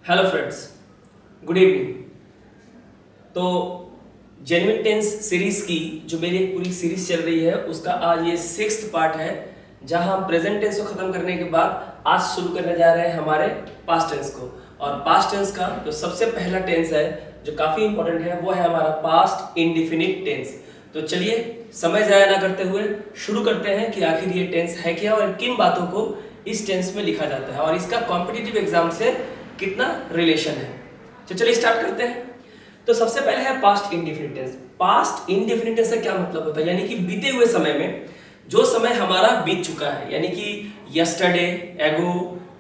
Hello friends, good evening. तो genuine tense series की जो मेरी एक पूरी सीरीज चल रही है उसका आज ये 6th पार्ट है, जहां हम प्रेजेंट टेंस को खत्म करने के बाद आज शुरू करने जा रहे हैं हमारे पास्ट टेंस को। और पास्ट टेंस का जो सबसे पहला टेंस है जो काफी इंपॉर्टेंट है वो है हमारा पास्ट इंडेफिनिट टेंस। तो चलिए समय जाया ना करते हुए शुरू करते हैं कि आखिर ये टेंस है क्या और किन बातों को इस टेंस में लिखा जाता है और इसका कॉम्पिटिटिव एग्जाम से कितना रिलेशन है। तो चलिए स्टार्ट करते हैं। तो सबसे पहले है past indefinite tense. Past indefinite tense से क्या मतलब होता है, यानी कि बीते हुए समय में जो समय हमारा बीत चुका है, यानी कि यस्टरडे, एगो,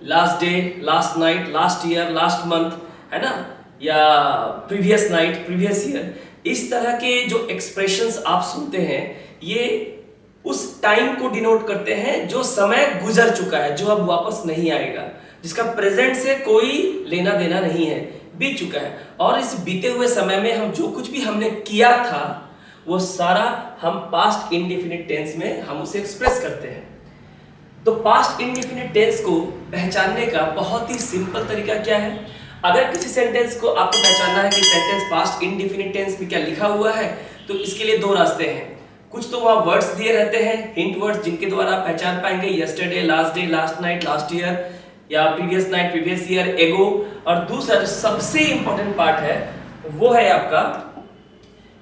last day, last night, last year, last month, है ना, या प्रीवियस नाइट, प्रीवियस ईयर, इस तरह के जो एक्सप्रेशंस आप सुनते हैं ये उस टाइम को डिनोट करते हैं जो समय गुजर चुका है, जो अब वापस नहीं आएगा, जिसका प्रेजेंट से कोई लेना देना नहीं है, बीत चुका है। और इस बीते हुए समय में हम जो कुछ भी हमने किया था वो सारा हम पास्ट इंडेफिनिट टेंस में हम उसे एक्सप्रेस करते हैं। तो पास्ट इंडेफिनिट टेंस को पहचानने का बहुत ही सिंपल तरीका क्या है? अगर किसी सेंटेंस को आपको पहचानना है कि सेंटेंस पास्ट इंडेफिनिट टेंस में क्या लिखा हुआ है, तो इसके लिए दो रास्ते हैं। कुछ तो वहां वर्ड्स दिए रहते हैं, हिंट वर्ड्स, जिनके द्वारा आप पहचान पाएंगे yesterday, last day, last night, last year, या प्रीवियस नाइट, प्रीवियस ईयर, एगो। और दूसरा जो सबसे इंपॉर्टेंट पार्ट है वो है आपका,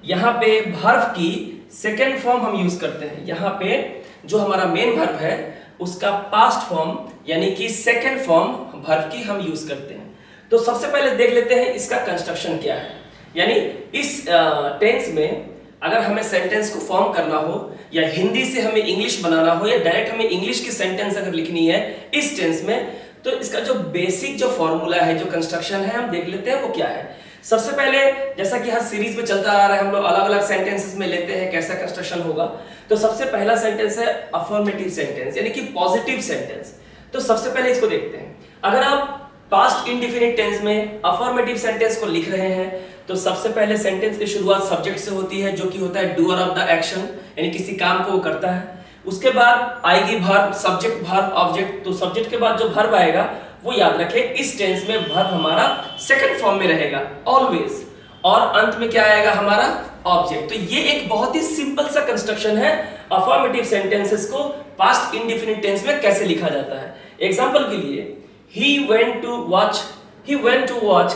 यहाँ पे वर्ब की सेकेंड फॉर्म हम यूज करते हैं। यहाँ पे जो हमारा मेन वर्ब है उसका पास्ट फॉर्म यानी कि सेकेंड फॉर्म वर्ब की हम यूज करते हैं। तो सबसे पहले देख लेते हैं इसका कंस्ट्रक्शन क्या है। यानी इस टेंस में अगर हमें सेंटेंस को फॉर्म करना हो या हिंदी से हमें इंग्लिश बनाना हो या डायरेक्ट हमें इंग्लिश की सेंटेंस अगर लिखनी है इस टेंस में, तो इसका जो बेसिक जो फॉर्मूला है, जो कंस्ट्रक्शन है, हम देख लेते हैं वो क्या है। सबसे पहले जैसा कि हर सीरीज में चलता आ रहा है, हम लोग अलग अलग सेंटेंसेस में लेते हैं कैसा कंस्ट्रक्शन होगा। तो सबसे पहला सेंटेंस है अफर्मेटिव सेंटेंस यानी कि पॉजिटिव सेंटेंस। तो सबसे पहले इसको देखते हैं। अगर आप पास्ट इंडेफिनिट टेंस में अफर्मेटिव सेंटेंस को लिख रहे हैं तो सबसे पहले सेंटेंस की शुरुआत सब्जेक्ट से होती है, जो कि होता है डूअर ऑफ द एक्शन, यानी किसी काम को वो करता है। उसके बाद आएगी वर्ब, सब्जेक्ट, वर्ब, ऑब्जेक्ट। तो सब्जेक्ट के बाद जो वर्ब आएगा वो याद रखें इस टेंस में वर्ब हमारा सेकंड फॉर्म में रहेगा ऑलवेज, और अंत में क्या आएगा हमारा ऑब्जेक्ट। तो ये एक बहुत ही सिंपल सा कंस्ट्रक्शन है अफर्मेटिव सेंटेंसेस को पास्ट इंडेफिनिट टेंस में कैसे लिखा जाता है। एग्जांपल के लिए he went to watch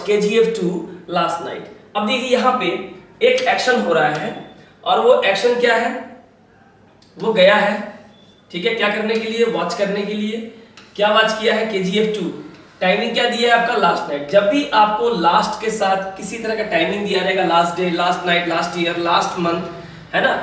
KGF 2 last night। अब देखिए यहाँ पे एक एक्शन हो रहा है और वो एक्शन क्या है, वो गया है, ठीक है, क्या करने के लिए, वॉच करने के लिए। क्या वॉच किया है, KGF 2। टाइमिंग क्या दिया है आपका, लास्ट नाइट। जब भी आपको लास्ट के साथ किसी तरह का टाइमिंग दिया रहेगा, last day, last night, last year, last month, है ना,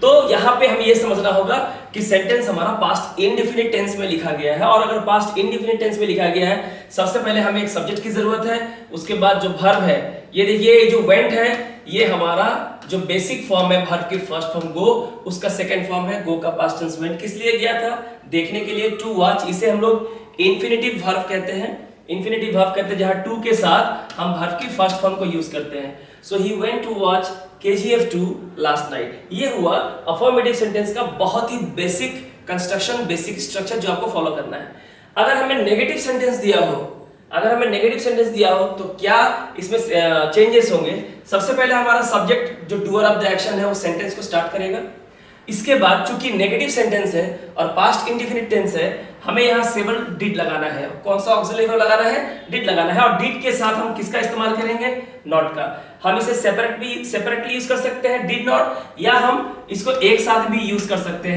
तो यहाँ पे हमें ये समझना होगा कि सेंटेंस हमारा पास्ट इंडेफिनिट टेंस में लिखा गया है। और अगर पास्ट इंडेफिनिट टेंस में लिखा गया है, सबसे पहले हमें एक सब्जेक्ट की जरूरत है, उसके बाद जो वर्ब है, ये देखिए जो वेंट है, ये हमारा जो बेसिक फॉर्म है वर्ब की फर्स्ट फॉर्म गो, उसका सेकंड फॉर्म है गो का पास्ट टेंस वेंट। किस लिए गया था, देखने के लिए, टू वॉच। इसे हम लोग इन्फिनेटिव वर्ब कहते हैं, इन्फिनेटिव वर्ब कहते हैं जहां टू के साथ हम वर्ब की फर्स्ट फॉर्म को यूज करते हैं। So he went to watch KGF 2 last night. ये हुआ अफर्मेटिव सेंटेंस का बहुत ही बेसिक कंस्ट्रक्शन, बेसिक स्ट्रक्चर जो आपको फॉलो करना है। अगर हमें नेगेटिव सेंटेंस दिया हो, तो क्या इसमें चेंजेस होंगे। सबसे पहले हमारा सब्जेक्ट जो डूअर ऑफ द एक्शन है वो सेंटेंस को स्टार्ट करेगा। इसके बाद चूंकि नेगेटिव सेंटेंस है और पास्ट इंडेफिनिट टेंस है, हमें यहाँ सेबल डिड लगाना है। कौन सा ऑक्सिलरी वर्ब लगाना है, डिड लगाना है। और डिड के साथ हम किसका इस्तेमाल करेंगे, नॉट का। हम इसे सेपरेटली यूज कर सकते हैं डिड नॉट, या हम इसको एक साथ भी यूज कर सकते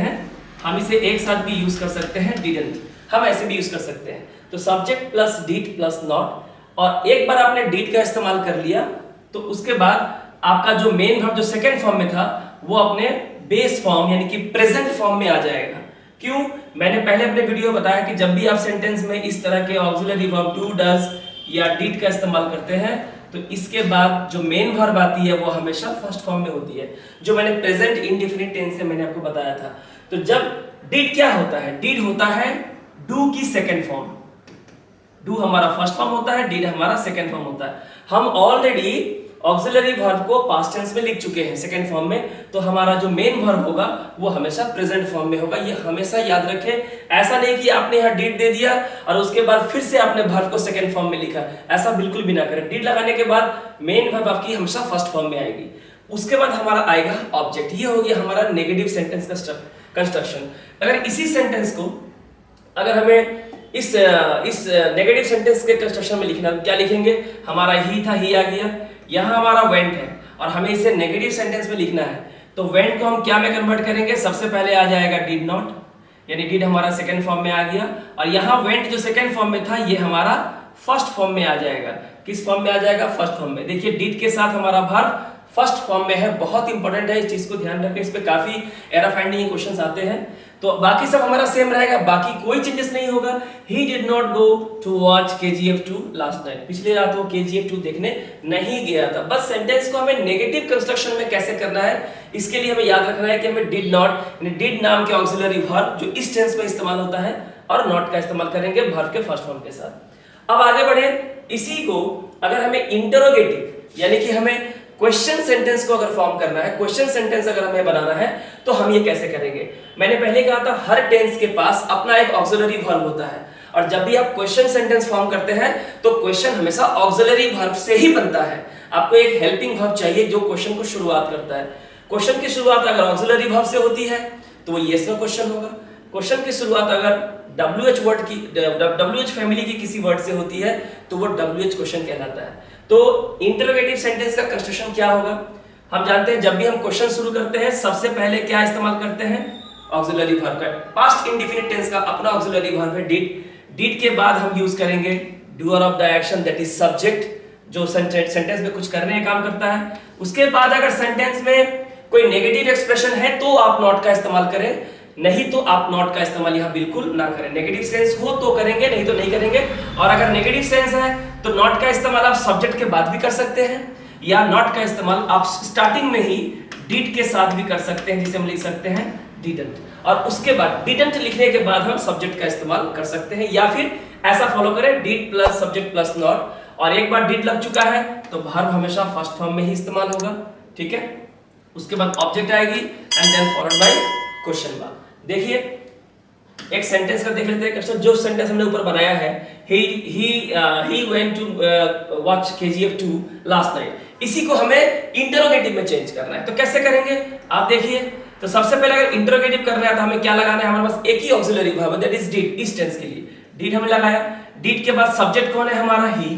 हैं, डिडंट, हम ऐसे भी यूज कर सकते हैं। तो subject plus did plus not, और एक बार आपने डिड का इस्तेमाल कर लिया तो उसके बाद आपका जो मेन वर्ब जो सेकंड फॉर्म में था वो अपने बेस फॉर्म यानी कि प्रेजेंट फॉर्म में आ जाएगा। क्यों, मैंने पहले अपने वीडियो में बताया कि जब भी आप सेंटेंस में इस तरह के ऑक्सिलरी वर्ब डू, डज या डिड का इस्तेमाल करते हैं तो इसके बाद जो मेन वर्ब आती है वो हमेशा फर्स्ट फॉर्म में होती है, जो मैंने प्रेजेंट इंडेफिनिट टेंस से मैंने आपको बताया था। तो जब डिड क्या होता है, डिड होता है डू की सेकंड फॉर्म। डू हमारा फर्स्ट फॉर्म होता है, डिड हमारा सेकंड फॉर्म होता है। हम ऑलरेडी ऑक्सिलरी वर्ब को पास्ट टेंस में लिख चुके हैं सेकंड फॉर्म में, तो हमारा जो मेन वर्ब होगा वो हमेशा प्रेजेंट फॉर्म में होगा। ये हमेशा याद रखें। ऐसा नहीं कि आपने यहाँ डिड दे दिया और उसके बाद फिर से आपने वर्ब को सेकंड फॉर्म में लिखा, ऐसा बिल्कुल भी ना करें। डिड लगाने के बाद मेन वर्ब आपकी हमेशा फर्स्ट फॉर्म में आएगी। उसके बाद हमारा आएगा ऑब्जेक्ट। ये हो गया हमारा नेगेटिव सेंटेंस का कंस्ट्रक्शन। अगर इसी सेंटेंस को अगर हमें इस नेगेटिव सेंटेंस के कंस्ट्रक्शन में लिखना, क्या लिखेंगे? हमारा ही था, ही आ गया, यहाँ हमारा वेंट है और हमें इसे नेगेटिव सेंटेंस में लिखना है, तो वेंट को हम क्या में कन्वर्ट करेंगे? सबसे पहले आ जाएगा डिड नॉट, यानी डिड हमारा सेकंड फॉर्म में आ गया और यहाँ वेंट जो सेकंड फॉर्म में था ये हमारा फर्स्ट फॉर्म में आ जाएगा। किस फॉर्म में आ जाएगा? फर्स्ट फॉर्म में। देखिए डिड के साथ हमारा वर्ब फर्स्ट फॉर्म में है, बहुत इंपॉर्टेंट है, इस चीज को ध्यान रखें। इस पे काफी एरर फाइंडिंग क्वेश्चंस आते हैं। तो बाकी सब हमारा सेम रहेगा, बाकी कोई चेंजेस नहीं होगा। He did not go to watch KGF2 last night, पिछले रात वो KGF2 देखने नहीं गया था। बस सेंटेंस को हमें नेगेटिव कंस्ट्रक्शन में कैसे करना है, इसके लिए हमें याद रखना है कि हमें डिड नॉट, यानी डिड नाम के ऑक्सिलरी वर्ब जो इस टेंस में इस्तेमाल होता है, और नॉट का इस्तेमाल करेंगे वर्ब के फर्स्ट फॉर्म के साथ। अब आगे बढ़े। इसी को अगर हमें इंटरोगेटिव यानी कि हमें क्वेश्चन सेंटेंस को अगर फॉर्म करना है, क्वेश्चन सेंटेंस अगर हमें बनाना है, तो हम ये कैसे करेंगे? मैंने पहले कहा था हर टेंस के पास अपना एक ऑक्सिलरी वर्ब होता है, और जब भी आप क्वेश्चन सेंटेंस फॉर्म करते हैं तो क्वेश्चन हमेशा ऑक्सिलरी वर्ब से ही बनता है। आपको एक हेल्पिंग वर्ब चाहिए जो क्वेश्चन को शुरुआत करता है। क्वेश्चन की शुरुआत अगर ऑक्सिलरी वर्ब से होती है तो वो यस नो क्वेश्चन होगा। क्वेश्चन की शुरुआत अगर WH फैमिली की किसी वर्ड से होती है तो वो WH क्वेश्चन कहलाता है। तो इंटरोगेटिव सेंटेंस का कंस्ट्रक्शन क्या होगा? हम जानते हैं जब भी हम क्वेश्चन शुरू करते हैं सबसे पहले क्या इस्तेमाल करते हैं? ऑक्सिलरी वर्ब का। पास्ट इंडेफिनिट टेंस का अपना ऑक्सिलरी वर्ब है डिड। डिड के बाद हम यूज करेंगे doer of the action, that is subject, जो सेंटेंस में कुछ करने का काम करता है। उसके बाद अगर सेंटेंस में कोई नेगेटिव एक्सप्रेशन है तो आप नॉट का इस्तेमाल करें, नहीं तो आप नॉट का इस्तेमाल यहाँ बिल्कुल ना करें। नेगेटिव सेंस हो तो करेंगे, नहीं तो नहीं करेंगे। और अगर नेगेटिव सेंस है तो नॉट का इस्तेमाल आप सब्जेक्ट के बाद भी कर सकते हैं, या नॉट का इस्तेमाल आप स्टार्टिंग में ही डिड के साथ भी कर सकते हैं, जिसे हम लिख सकते हैं डिडंट, और उसके बाद डिडंट लिखने के बाद हम सब्जेक्ट का इस्तेमाल कर सकते हैं, या फिर ऐसा फॉलो करें did plus subject plus not. और एक बार डिड लग चुका है तो वर्ब हमेशा फर्स्ट फॉर्म में ही इस्तेमाल होगा, ठीक है। उसके बाद ऑब्जेक्ट आएगी and then followed by question mark. देखिए एक सेंटेंस का देख लेते हैं। जो सेंटेंस हमने ऊपर बनाया है, he went to watch KGF2 last night, इसी को हमें इंटरोगेटिव में चेंज करना है। तो कैसे करेंगे आप देखिए। तो सबसे पहले अगर इंटरोगेटिव करना है तो हमें क्या लगाना है? हमारे पास एक ही ऑक्सिलरी वर्ब है, दैट इज डिड। इस टेंस के लिए डिड हमने लगाया। डिड के बाद सब्जेक्ट कौन है? हमारा ही,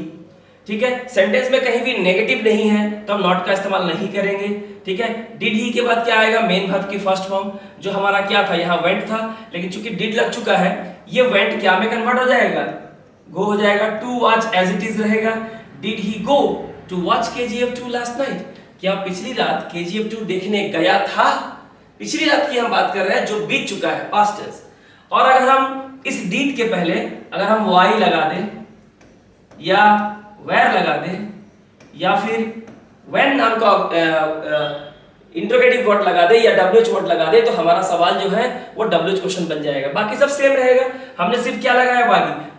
ठीक है। सेंटेंस में कहीं भी नेगेटिव नहीं है तो हम नॉट का इस्तेमाल नहीं करेंगे, ठीक है। डिड ही के बाद क्या आएगा? मेन वर्ब की फर्स्ट फॉर्म, जो हमारा क्या था? यहाँ वेंट था, लेकिन चूंकि डिड लग चुका है ये वेंट क्या में कन्वर्ट हो जाएगा? गो हो जाएगा। To watch as it is रहेगा। Did he go to watch KGF2 last night? क्या पिछली रात KGF2 देखने गया था? पिछली रात की हम बात कर रहे हैं जो बीत चुका है, पास्ट टेंस। और अगर हम इस डिड के पहले अगर हम वाई लगा दें या वेयर लगा दे या फिर व्हेन नाम का इंटरोगेटिव वर्ड लगा दे या WH वर्ड लगा दे, तो हमारा सवाल जो है वो WH क्वेश्चन बन जाएगा। बाकी सब सेम रहेगा। हमने सिर्फ क्या लगाया?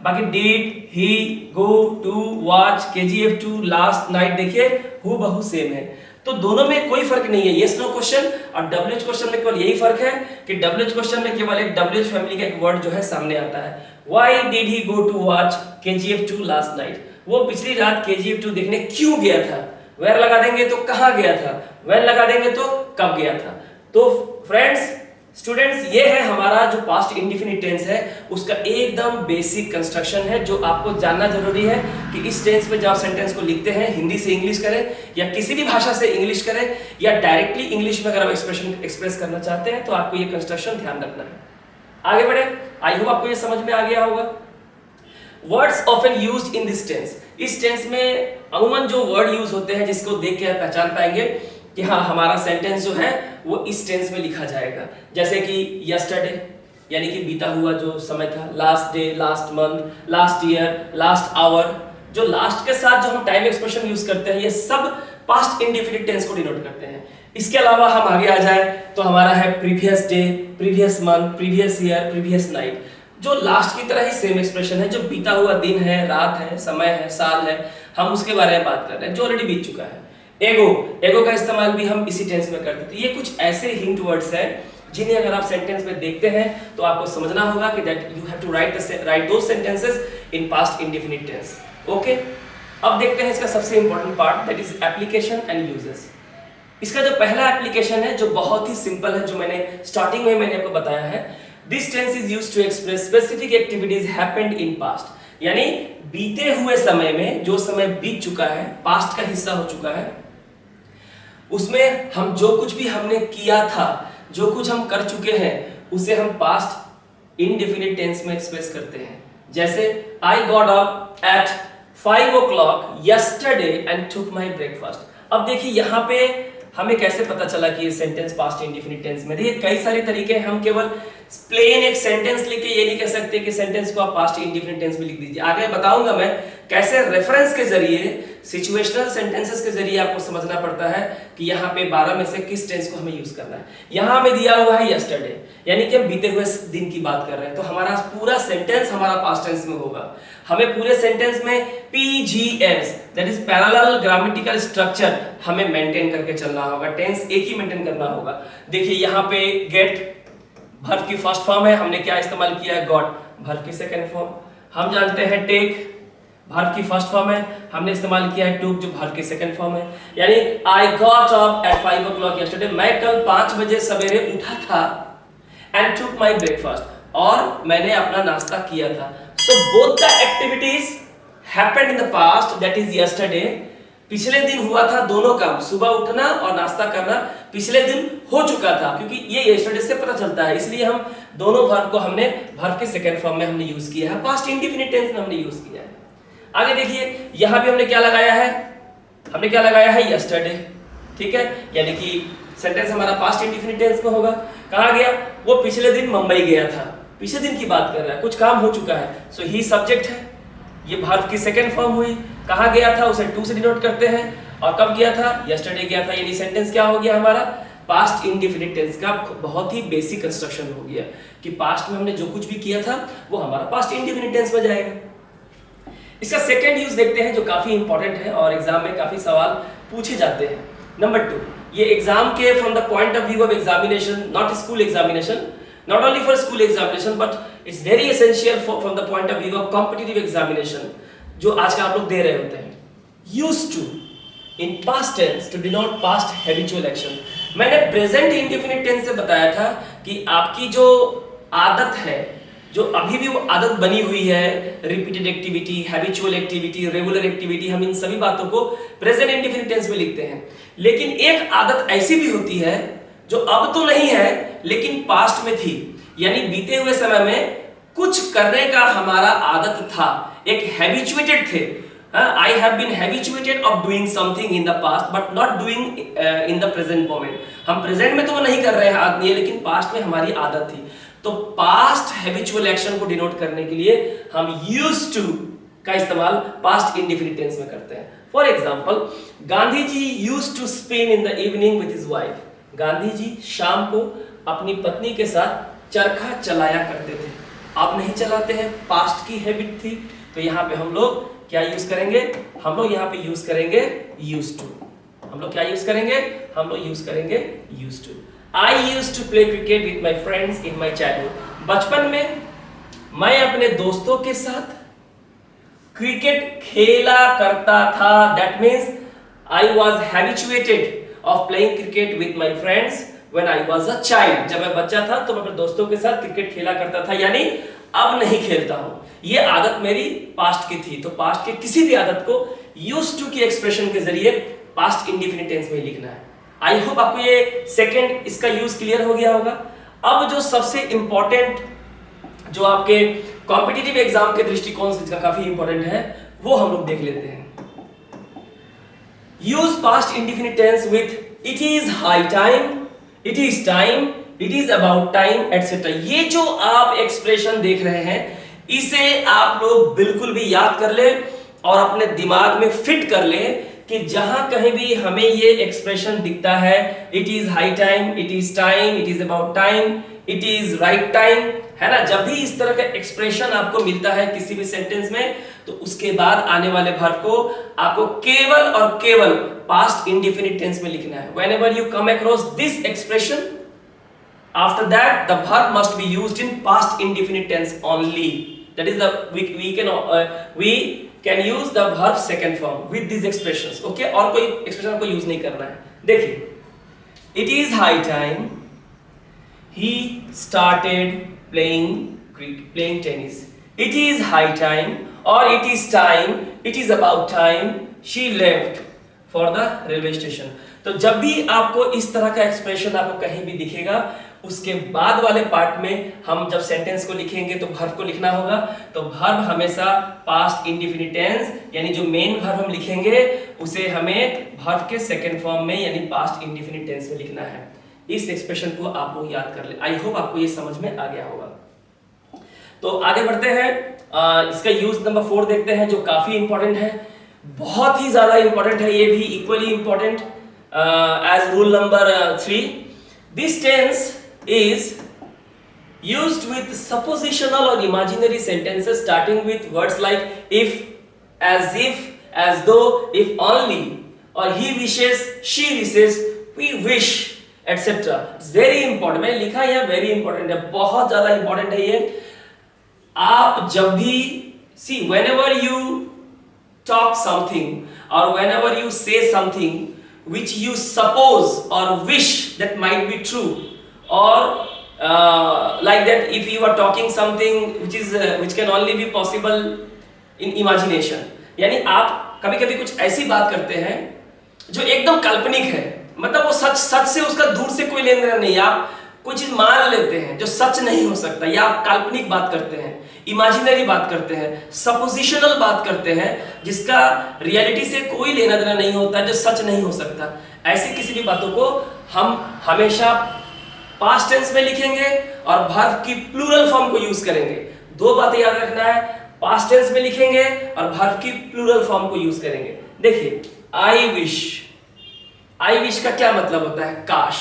बाकी did he go to watch KGF2 last night, देखिए हूबहू सेम है। तो दोनों में कोई फर्क नहीं है, यस नो क्वेश्चन और WH क्वेश्चन में केवल यही फर्क है कि WH क्वेश्चन में केवल एक WH फैमिली का एक वर्ड जो है सामने आता है। Why did he go to watch KGF2 last night? वो पिछली रात KGF2 देखने क्यों गया था? वेयर लगा देंगे तो कहां गया था, व्हेन लगा देंगे तो कब गया था। तो फ्रेंड्स, स्टूडेंट्स, ये है हमारा जो पास्ट इंडेफिनिट टेंस है उसका एकदम बेसिक कंस्ट्रक्शन है, जो आपको जानना जरूरी है कि इस टेंस में जब आप सेंटेंस को लिखते हैं हिंदी से इंग्लिश करें या किसी भी भाषा से इंग्लिश करें या डायरेक्टली इंग्लिश में अगर आप एक्सप्रेस करना चाहते हैं तो आपको ये कंस्ट्रक्शन ध्यान रखना है। आगे बढ़े। आई होप आपको ये समझ में आ गया होगा। Words often used in this tense, इस टेंस में अमूमन जो वर्ड यूज होते हैं जिसको देख के आप पहचान पाएंगे कि हाँ हमारा सेंटेंस जो है वो इस टेंस में लिखा जाएगा। जैसे कि यस्टरडे यानी कि बीता हुआ जो समय था, last day, last month, last year, last hour, जो लास्ट के साथ जो हम टाइम एक्सप्रेशन यूज करते हैं ये सब पास्ट इंडेफिनिट टेंस को डिनोट करते हैं। इसके अलावा हम आगे आ जाए तो हमारा है previous day, previous month, previous year, previous night, जो लास्ट की तरह ही सेम एक्सप्रेशन है, जो बीता हुआ दिन है, रात है, समय है, साल है, हम उसके बारे में बात कर रहे हैं जो ऑलरेडी बीत चुका है। एगो का इस्तेमाल भी हम इसी टेंस में करते हैं। तो ये कुछ ऐसे हिंट वर्ड्स हैं जिन्हें अगर आप सेंटेंस में देखते हैं तो आपको समझना होगा कि that you have to write those sentences in past indefinite tense. Okay, अब देखते हैं इसका सबसे important part, that is application and uses. इसका जो पहला एप्लीकेशन है जो बहुत ही सिंपल है, जो मैंने स्टार्टिंग में मैंने आपको बताया है, this tense is used to express specific activities happened in past. यानी बीते हुए समय में, जो समय बीत चुका है, पास्ट का हिस्सा हो चुका है, उसमें हम जो कुछ भी हमने किया था, जो कुछ हम कर चुके हैं, उसे हम पास्ट इंडेफिनिट टेंस में एक्सप्रेस करते हैं। जैसे I got up at 5 o'clock yesterday and took my breakfast। अब देखिए यहाँ पे हमें कैसे पता चला कि ये सेंटेंस पास्ट इंडेफिनिट टेंस में। देखिए कई सारे तरीके हैं, हम केवल प्लेन एक सेंटेंस लेके ये नहीं कह सकते कि सेंटेंस को आप पास्ट इंडेफिनिट टेंस में लिख दीजिए। आगे बताऊंगा मैं कैसे रेफरेंस के जरिए, सिचुएशनल सेंटेंसेस के जरिए आपको समझना पड़ता है कि यहाँ पे 12 में से किस टेंस को हमें यूज करना है। यहाँ हमें दिया हुआ है यस्टरडे, यानी कि हम बीते हुए दिन की बात कर रहे हैं, तो हमारा पूरा सेंटेंस हमारा पास्ट टेंस में होगा। हमें पूरे सेंटेंस में PGS that is parallel grammatical structure हमें मेंटेन करके चलना होगा, टेंस एक ही मेंटेन करना होगा। देखिए यहाँ पे गेट वर्ब की फर्स्ट फॉर्म है, हमने क्या इस्तेमाल किया है, गॉट। वर्ब की सेकंड फॉर्म हम जानते हैं टेक, वर्ब की फर्स्ट फॉर्म है, हमने इस्तेमाल किया है टूक, जो वर्ब की सेकंड फॉर्म है। यानी I got up at 5 o'clock yesterday, मैं कल 5 बजे सवेरे उठा था, एंड टूक माय ब्रेकफास्ट, और मैंने अपना नाश्ता किया था। So both the activities happened in the past, that is yesterday। पिछले दिन हुआ था दोनों काम, सुबह उठना और नाश्ता करना पिछले दिन हो चुका था, क्योंकि ये yesterday से पता चलता है, इसलिए हम दोनों वर्ब को हमने वर्ब के सेकंड फॉर्म में हमने यूज किया है, पास्ट इंडेफिनिट टेंस में हमने यूज किया है। आगे देखिए यहाँ भी हमने क्या लगाया है, हमने क्या लगाया है, yesterday। ठीक है, यानी कि सेंटेंस हमारा पास्ट इंडेफिनिट टेंस में होगा। कहाँ गया, वो पिछले दिन मुंबई गया था, पिछले दिन की बात कर रहा है, कुछ काम हो चुका है, सो ही सब्जेक्ट है, ये वर्ब की सेकंड फॉर्म हुई। कहाँ गया था, उसे टू से डिनोट करते हैं, और कब गया था, यस्टरडे गया था, यानी सेंटेंस क्या हो गया हमारा, पास्ट इंडेफिनिट टेंस का बहुत ही बेसिक कंस्ट्रक्शन हो गया कि पास्ट में हमने जो कुछ भी किया था वो हमारा पास्ट इंडेफिनिट टेंस में जाएगा। इसका सेकंड यूज देखते हैं जो काफी इंपॉर्टेंट है और एग्जाम में काफी सवाल पूछे जाते हैं। नंबर 2, ये एग्जाम के from the point of view of examination, not school examination, not only for school examination but it's very essential from the point of view of competitive examination, जो आजकल आप लोग दे रहे होते हैं। used to in past tense to denote past habitual action। मैंने present indefinite tense से बताया था कि आपकी जो आदत है, जो अभी भी वो आदत बनी हुई है, repeated activity, habitual activity, regular activity, हम इन सभी बातों को present indefinite tense में लिखते हैं। लेकिन एक आदत ऐसी भी होती है जो अब तो नहीं है लेकिन पास्ट में थी, यानी बीते हुए समय में कुछ करने का हमारा आदत था, एक हैबिचुएटेड थे। I have been habituated of doing something in the past but not doing in the present moment. हम प्रेजेंट में तो वो नहीं कर रहे हैं आदमी, लेकिन पास्ट में हमारी आदत थी। तो पास्ट हैबिचुअल एक्शन को डिनोट करने के लिए हम यूज्ड टू का इस्तेमाल पास्ट इंडेफिनिट टेंस में करते हैं। For example, Gandhi ji used to spend in the evening with his wife. Gandhi ji शाम को अपनी पत्नी के साथ चरखा चलाया करते थे, अब नहीं चलाते हैं, पास्ट की हैबिट थी। तो यहाँ पे हम लोग क्या यूज करेंगे, हम लोग यहाँ पे यूज करेंगे यूज्ड टू। हम लोग क्या यूज करेंगे, हम लोग यूज करेंगे used to. I used to play cricket with my friends in my childhood. बचपन में मैं अपने दोस्तों के साथ क्रिकेट खेला करता था। That means I was habituated of playing cricket with my friends when I was a child। जब मैं बच्चा था तो मैं अपने दोस्तों के साथ क्रिकेट खेला करता था, यानी अब नहीं खेलता हूं। ये आदत मेरी पास्ट की थी। तो पास्ट के किसी भी आदत को used to की एक्सप्रेशन के जरिए पास्ट इंडेफिनिट टेंस में लिखना है। आई होप आपको ये सेकंड इसका यूज क्लियर हो गया होगा। अब जो सबसे इंपॉर्टेंट, जो आपके कॉम्पिटिटिव एग्जाम के दृष्टिकोण से इसका काफी इंपॉर्टेंट है, वो हम लोग देख लेते हैं। Use past indefinite tense with it is high time, it is time, it is about time, etc। ये जो आप एक्सप्रेशन देख रहे हैं, इसे आप लोग बिल्कुल भी याद कर ले और अपने दिमाग में फिट कर ले कि जहां कहीं भी हमें ये एक्सप्रेशन दिखता है, it is high time, it is time, it is about time, it is right time, है ना। जब भी इस तरह का एक्सप्रेशन आपको मिलता है किसी भी सेंटेंस में, तो उसके बाद आने वाले वर्ब को आपको केवल और केवल पास्ट इंडेफिनिट टेंस में लिखना है। Whenever you come across this expression, after that the verb must be used in past indefinite tense only. That is the we can use the verb second form with these expressions. Okay, और कोई expression आपको use नहीं करना है। देखिए, it is high time he started playing tennis. It is high time, or it is time, it is about time she left for the railway station. तो जब भी आपको इस तरह का एक्सप्रेशन आपको कहीं भी दिखेगा, उसके बाद वाले पार्ट में हम जब सेंटेंस को लिखेंगे तो वर्ब को लिखना होगा। तो वर्ब हमेशा पास्ट इंडेफिनिट टेंस, यानी जो मेन वर्ब हम लिखेंगे उसे हमें वर्ब के सेकंड फॉर्म में यानी पास्ट इंडेफिनिट टेंस में लिखना है। इस एक्सप्रेशन को आप लोग याद कर ले। आई होप आपको ये समझ में आ गया होगा। तो आगे बढ़ते हैं, इसका यूज नंबर 4 देखते हैं, जो काफी इंपॉर्टेंट है, बहुत ही ज्यादा इंपॉर्टेंट है, ये भी equally important as rule number 3। This tense is used with suppositional or imaginary sentences starting with words like if, as though, if only, or he wishes, she wishes, we wish, etc. It's very important। मैंने लिखा है very important है, बहुत ज्यादा important है ये। आप जब भी see whenever you talk something or whenever you say something which you suppose or wish that might be true, or like that if you are talking something which can only be possible in imagination, यानी आप कभी-कभी कुछ ऐसी बात करते हैं जो एकदम काल्पनिक है, मतलब वो सच से उसका दूर से कोई लेन देन नहीं, आप कोई चीज मान लेते हैं जो सच नहीं हो सकता, या आप काल्पनिक बात करते हैं, इमेजिनरी बात करते हैं, सपोजिशनल बात करते हैं, जिसका रियलिटी से कोई लेना देना नहीं होता, जो सच नहीं हो सकता। ऐसी किसी भी बातों को हम हमेशा पास्ट टेंस में लिखेंगे और वर्ब की प्लूरल फॉर्म को यूज करेंगे। दो बातें याद रखना है, पास्ट टेंस में लिखेंगे और वर्ब की प्लूरल फॉर्म को यूज करेंगे। देखिए, आई विश का क्या मतलब होता है? काश।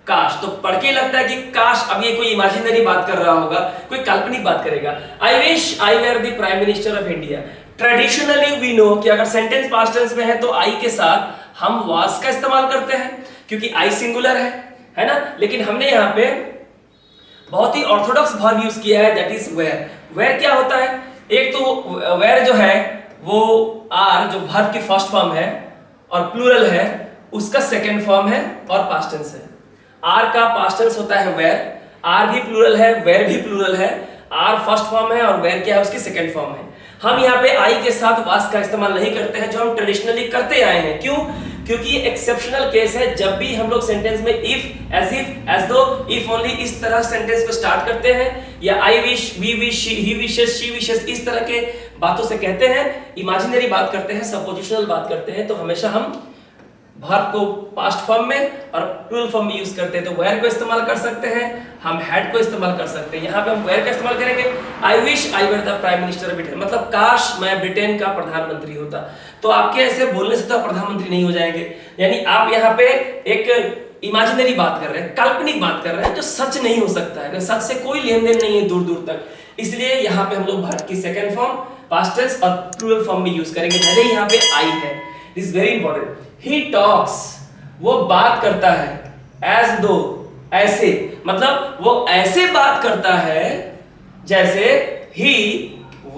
काश तो पढ़ के लगता है कि काश, अब ये कोई इमेजिनरी बात कर रहा होगा, कोई काल्पनिक बात करेगा। I wish I were the prime minister of India. Traditionally we know कि अगर सेंटेंस पास्ट टेंस में है तो आई के साथ हम वाज का इस्तेमाल करते हैं, क्योंकि आई सिंगुलर है ना। लेकिन हमने यहाँ पे बहुत ही ऑर्थोडॉक्स वर्ब यूज किया है, दैट इज वेयर। वेयर क्या होता है? एक तो वेयर जो है वो आर, जो वर्ब की फर्स्ट फॉर्म है और प्लूरल है, उसका सेकंड फॉर्म है और पास्ट टेंस है। आर का पास्ट टेंस होता है वेयर, आर भी प्लूरल है, वेयर भी प्लूरल है। आर फर्स्ट फॉर्म है और वेयर क्या है? उसकी सेकंड फॉर्म है। हम यहाँ पे आई के साथ वास का इस्तेमाल नहीं करते हैं, जो हम ट्रेडिशनली करते आए हैं। क्यों? क्योंकि ये एक्सेप्शनल केस है। जब भी हम लोग सेंटेंस में if, as though, if only, इस तरह सेंटेंस को स्टार्ट करते हैं, या I wish, we wish, he wishes, she wishes, इस तरह के बातों से कहते हैं, इमेजिनरी बात करते हैं, सपोजिशनल बात करते हैं, तो हमेशा हम वर्ब को पास्ट फॉर्म में और प्लूरल फॉर्म में यूज करते हैं। तो वेयर को इस्तेमाल कर सकते हैं, हम हैड को इस्तेमाल कर सकते हैं। यहाँ पे हम वेयर का इस्तेमाल करेंगे, I wish I were the prime minister of Britain, मतलब काश मैं ब्रिटेन का प्रधानमंत्री होता। तो आपके ऐसे बोलने से तो प्रधानमंत्री नहीं हो जाएंगे, यानी आप यहाँ पे एक इमेजिनरी बात कर रहे हैं, काल्पनिक बात कर रहे हैं, जो सच नहीं हो सकता है, सच से कोई लेन देन नहीं है दूर दूर तक। इसलिए यहाँ पे हम लोग वर्ब की सेकंड फॉर्म, पास्ट टेंस और प्लूरल फॉर्म में यूज करेंगे। भले ही यहाँ पे आई है, this is very important. He talks, वो बात करता है, as though, ऐसे, मतलब वो ऐसे बात करता है जैसे he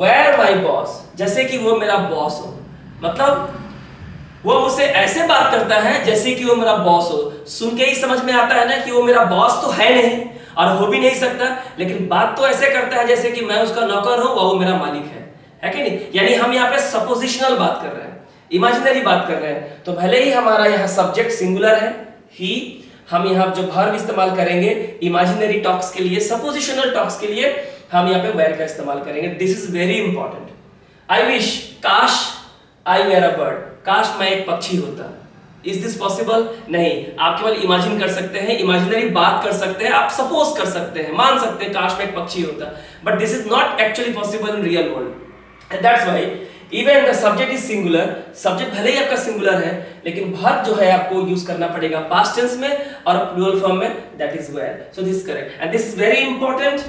were my boss, जैसे कि वो मेरा बॉस हो। मतलब वो मुझसे ऐसे बात करता है जैसे कि वो मेरा बॉस हो। सुन के ही समझ में आता है ना कि वो मेरा बॉस तो है नहीं और हो भी नहीं सकता, लेकिन बात तो ऐसे करता है जैसे कि मैं उसका नौकर हूं, वो मेरा मालिक है कि नहीं? यानी हम यहाँ पे सपोजिशनल बात कर रहे हैं, इमेजिनरी बात कर रहे हैं। तो भले ही हमारा यहाँ सब्जेक्ट सिंगुलर है ही, हम यहाँ जो वर्ब इस्तेमाल करेंगे इमेजिनरी टॉक्स के लिए, सपोजिशनल टॉक्स के लिए हम यहाँ पे वेयर का इस्तेमाल करेंगे। This is very important. I wish, काश आई वेयर अ बर्ड, काश मैं एक पक्षी होता। Is this possible? नहीं। आप केवल इमेजिन कर सकते हैं, इमेजिनरी बात कर सकते हैं, आप सपोज कर सकते हैं, मान सकते हैं काश मैं एक पक्षी होता, but this is not actually possible in real world. And that's why even the subject is singular, subject भले ही आपका सिंगुलर है लेकिन वर्ब जो है आपको यूज करना पड़ेगा पास्ट टेंस में और प्लूरल फॉर्म में, that is were. So this correct and this is very important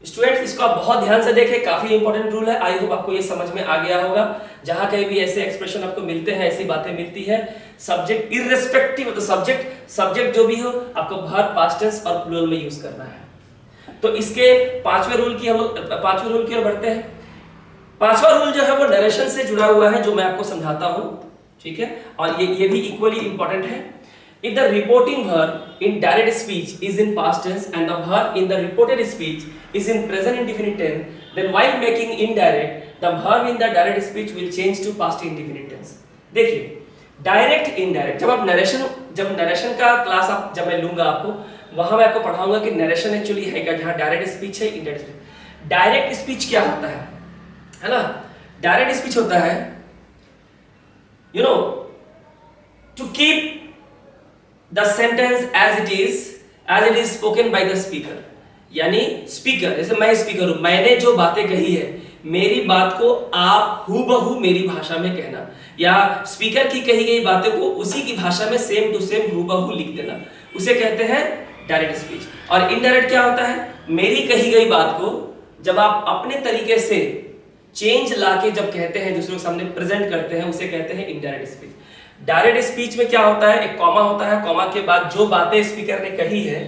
students, इसको आप बहुत ध्यान से देखें, काफी इंपॉर्टेंट रूल है। आई होप आपको ये समझ में आ गया होगा। जहां कहीं भी ऐसे एक्सप्रेशन आपको मिलते हैं, ऐसी बातें मिलती है, subject irrespective of the subject, subject जो भी हो आपको वर्ब पास्ट टेंस और प्लूरल में यूज करना है। तो इसके पांचवें रूल की ओर बढ़ते हैं। पांचवा रूल जो है वो नरेशन से जुड़ा हुआ है, जो मैं आपको समझाता हूं, ठीक है, और ये भी इक्वली इंपॉर्टेंट है। If the reporting verb in direct speech is in past tense and the verb in the reported speech is in present indefinite tense, then while making indirect, the verb in the direct speech will change to past indefinite tense. देखिए, direct indirect, जब narration का class जब मैं लूंगा आपको, वहां मैं आपको पढ़ाऊंगा कि नरेशन एक्चुअली है क्या, जहां डायरेक्ट स्पीच है, इनडायरेक्ट स्पीच। डायरेक्ट स्पीच क्या होता है ना? डायरेक्ट स्पीच होता है to keep the sentence as it is spoken by the speaker, यानी स्पीकर, जैसे मैं स्पीकर हूं, मैंने जो बातें कही है, मेरी बात को आप हूबहू मेरी भाषा में कहना, या स्पीकर की कही गई बातों को उसी की भाषा में सेम टू सेम हूबहू लिख देना, उसे कहते हैं डायरेक्ट स्पीच। और इनडायरेक्ट क्या होता है? मेरी कही गई बात को जब आप अपने तरीके से चेंज लाके जब कहते हैं, दूसरों के सामने प्रेजेंट करते हैं, उसे कहते हैं इनडायरेक्ट स्पीच। डायरेक्ट स्पीच में क्या होता है? एक कॉमा होता है, कॉमा के बाद जो बातें स्पीकर ने कही है,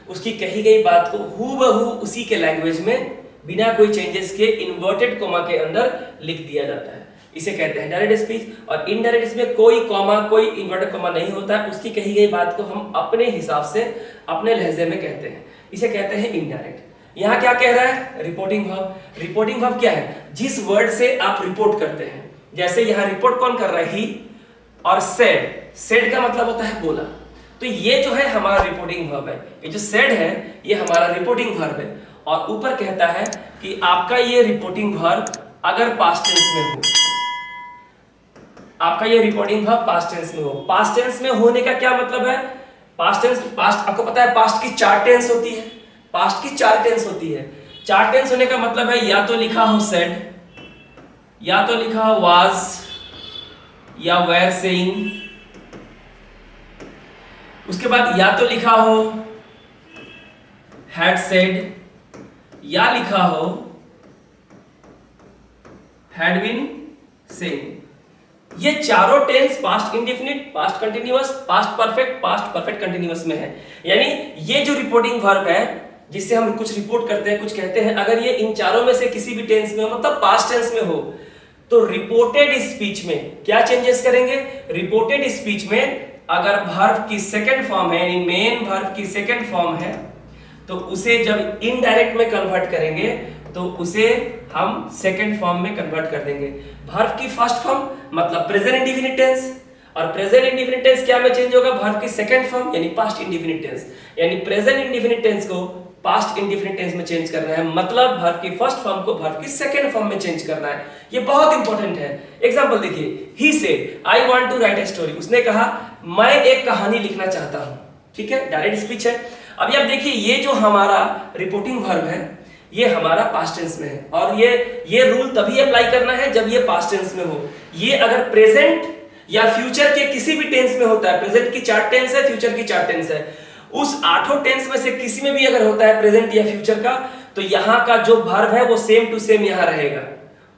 उसकी कही गई बात को हूबहू उसी के लैंग्वेज में बिना कोई चेंजेस के इन्वर्टेड कॉमा के अंदर लिख दिया जाता है, इसे कहते हैं डायरेक्ट स्पीच। और इनडायरेक्ट इसमें कोई कॉमा, कोई इन्वर्टेड कॉमा नहीं होता है, उसकी कही गई बात को हम अपने हिसाब से अपने लहजे में कहते हैं, इसे कहते हैं इनडायरेक्ट। यहाँ क्या कह रहा है? Reporting verb. रिपोर्टिंग वर्ब क्या है? जिस वर्ड से आप रिपोर्ट करते हैं, जैसे यहाँ रिपोर्ट कौन कर रहा है? ही और सेड का मतलब होता है बोला, तो ये जो है हमारा रिपोर्टिंग वर्ब है। ये जो सेड है ये हमारा रिपोर्टिंग वर्ब है। और ऊपर कहता है कि आपका ये रिपोर्टिंग वर्ब अगर पास्ट टेंस में हो, आपका ये रिपोर्टिंग वर्ब पास्ट टेंस में हो। पास्ट टेंस में होने का क्या मतलब है? पास्ट आपको पता है पास्ट की 4 टेंस होती है, पास्ट की 4 टेंस होती है। 4 टेंस होने का मतलब है या तो लिखा हो सेड, या तो लिखा हो वाज, या वेर सेइंग, उसके बाद या तो लिखा हो हैड सेड, या लिखा हो हैड बीन सेइंग। ये चारों tense past indefinite, past continuous, past perfect continuous में है। यानी ये जो रिपोर्टिंग वर्ब है जिससे हम कुछ रिपोर्ट करते हैं, कुछ कहते हैं, अगर ये इन चारों में से किसी भी टेंस में हो, मतलब पास्ट टेंस में हो, तो रिपोर्टेड स्पीच में क्या चेंजेस करेंगे? रिपोर्टेड स्पीच में अगर वर्ब की सेकंड फॉर्म है, यानी मेन वर्ब की सेकंड फॉर्म है, तो उसे जब इनडायरेक्ट में कन्वर्ट करेंगे तो उसे हम सेकंड फॉर्म में कन्वर्ट कर देंगे। वर्ब की फर्स्ट फॉर्म मतलब प्रेजेंट इंडेफिनिट टेंस, और प्रेजेंट इंडेफिनिट टेंस क्या में चेंज होगा? वर्ब की सेकंड फॉर्म यानी पास्ट इंडेफिनिट टेंस, यानी प्रेजेंट इंडेफिनिट टेंस को पास्ट इंडेफिनिट टेंस में चेंज करना है, मतलब वर्ब की फर्स्ट फॉर्म को वर्ब की सेकंड फॉर्म में चेंज करना है। ये बहुत इंपॉर्टेंट है। एग्जांपल देखिए, he said I want to write a story, उसने कहा मैं एक कहानी लिखना चाहता हूं, ठीक है, डायरेक्ट स्पीच है। अभी आप देखिए ये जो हमारा रिपोर्टिंग वर्ब है ये हमारा पास्ट टेंस में है, और ये रूल तभी अप्लाई करना है जब ये पास्ट टेंस में हो। ये अगर प्रेजेंट या फ्यूचर के किसी भी टेंस में होता है, प्रेजेंट की 4 टेंस है, फ्यूचर की 4 टेंस है, उस 8 टेंस में से किसी में भी अगर होता है प्रेजेंट या फ्यूचर का, तो यहाँ का जो वर्ब है वो सेम टू सेम यहाँ रहेगा,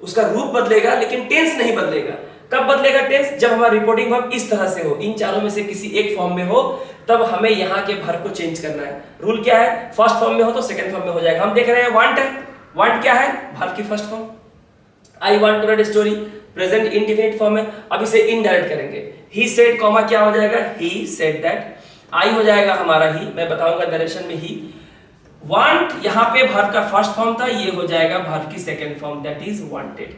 उसका रूप बदलेगा लेकिन टेंस नहीं बदलेगा। कब बदलेगा टेंस? जब हमारा रिपोर्टिंग वर्ब इस तरह से हो, इन चारों में से किसी एक फॉर्म में हो, तब हमें यहाँ के वर्ब को चेंज करना है। रूल क्या है? फर्स्ट फॉर्म में हो तो सेकंड फॉर्म में हो जाएगा। हम देख रहे हैं वांट है, वांट क्या है? वर्ब की first form. I want to write a story present indefinite form है। अब इसे इनडायरेक्ट करेंगे, ही सेड कॉमा क्या हो जाएगा? He said that. आई हो जाएगा हमारा ही, मैं बताऊंगा नरेशन में ही। वांट यहाँ पे वर्ब का फर्स्ट फॉर्म था, ये हो जाएगा वर्ब की second form, that is wanted.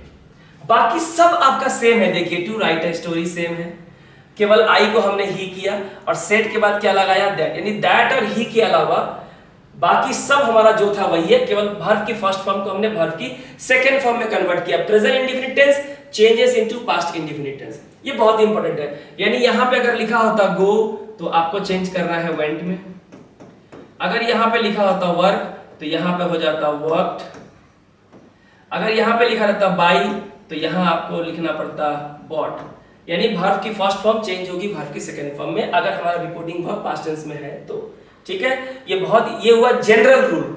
बाकी सब आपका सेम है। देखिए to write a story same है, केवल आई को हमने ही किया और सेड के बाद क्या लगाया? दैट, यानी दैट और ही के अलावा बाकी सब हमारा जो था वही है, केवल वर्ब की फर्स्ट फॉर्म को हमने वर्ब की सेकंड फॉर्म में कन्वर्ट किया। Present indefinite tense changes into past indefinite tense, ये बहुत इंपॉर्टेंट है। यानी यहां पे अगर लिखा होता गो तो आपको चेंज करना है वेंट में, अगर यहां पे लिखा होता वर्क तो यहां पे हो जाता वर्कड, अगर यहां पे लिखा रहता बाई तो यहाँ आपको लिखना पड़ता बॉट, यानी वर्ब की फर्स्ट फॉर्म चेंज होगी वर्ब की सेकंड फॉर्म में अगर हमारा रिपोर्टिंग वर्ब पास्ट टेंस में है तो। ठीक है, ये हुआ जनरल रूल।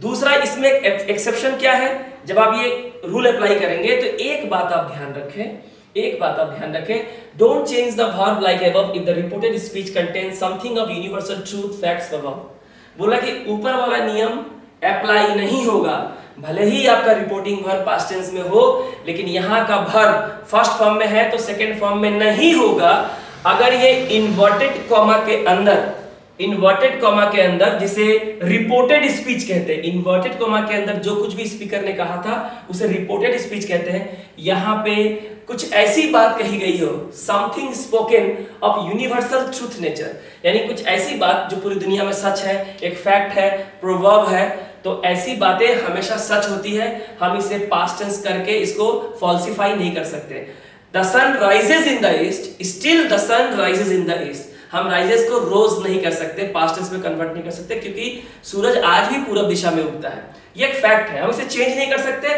दूसरा इसमें एक्सेप्शन क्या है, जब आप ये रूल अप्लाई करेंगे तो एक बात आप ध्यान रखें, don't change the verb like above if the reported speech contains something of universal truth facts above. बोला कि ऊपर वाला नियम अप्लाई नहीं होगा, भले ही आपका रिपोर्टिंग वर्ब पास्ट टेंस में हो, लेकिन यहाँ का वर्ब फर्स्ट फॉर्म में है तो सेकंड फॉर्म में नहीं होगा अगर ये इन्वर्टेड कॉमा के अंदर जिसे रिपोर्टेड स्पीच कहते हैं, इन्वर्टेड कॉमा के अंदर जो कुछ भी स्पीकर ने कहा था उसे रिपोर्टेड स्पीच कहते हैं। यहाँ पे कुछ ऐसी बात कही गई हो, something spoken of universal truth nature, यानी कुछ ऐसी बात जो पूरी दुनिया में सच है, एक फैक्ट है, प्रोवर्ब है, तो ऐसी बातें हमेशा सच होती है, हम इसे पास्ट टेंस करके इसको फॉल्सिफाई नहीं कर सकते। The sun rises in the east, still the sun rises in the east, हम राइजेस को रोज नहीं कर सकते, पास्ट टेंस में कन्वर्ट नहीं कर सकते, क्योंकि सूरज आज भी पूरब दिशा में उगता है, ये एक फैक्ट है, हम इसे चेंज नहीं कर सकते,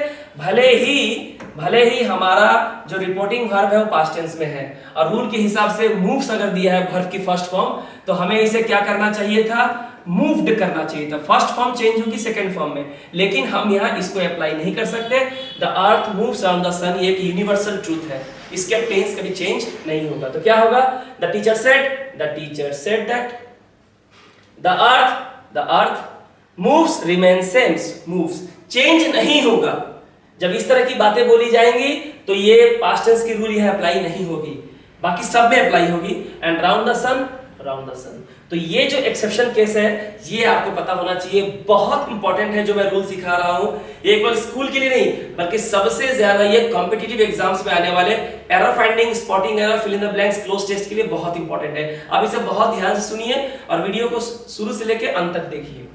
भले ही हमारा जो रिपोर्टिंग वर्ब है वो पास्ट टेंस में है। और रूल के हिसाब से मूव्स अगर दिया है वर्ब की फर्स्ट फॉर्म तो हमें इसे क्या करना चाहिए था, मूव्ड करना चाहिए था, फर्स्ट फॉर्म चेंज होगी सेकंड फॉर्म में, लेकिन हम यहाँ इसको अप्लाई नहीं कर सकते। The earth moves around the sun, ये एक यूनिवर्सल ट्रूथ है, इसके टेंस कभी चेंज नहीं होगा। तो क्या होगा, the teacher said that the earth moves remain same, moves change नहीं होगा। जब इस तरह की बातें बोली जाएंगी तो ये पास्ट टेंस की रूल यह अप्लाई नहीं होगी, बाकी सब में अप्लाई होगी। एंड राउंड द सन, तो ये जो एक्सेप्शन केस है ये आपको पता होना चाहिए, बहुत इंपॉर्टेंट है जो मैं रूल सिखा रहा हूं, ये केवल स्कूल के लिए नहीं बल्कि सबसे ज्यादा ये कॉम्पिटिटिव एग्जाम्स में आने वाले error finding, spotting error, fill in the blanks, cloze test के लिए बहुत इंपॉर्टेंट है। अब इसे बहुत ध्यान से सुनिए और वीडियो को शुरू से लेकर अंत तक देखिए।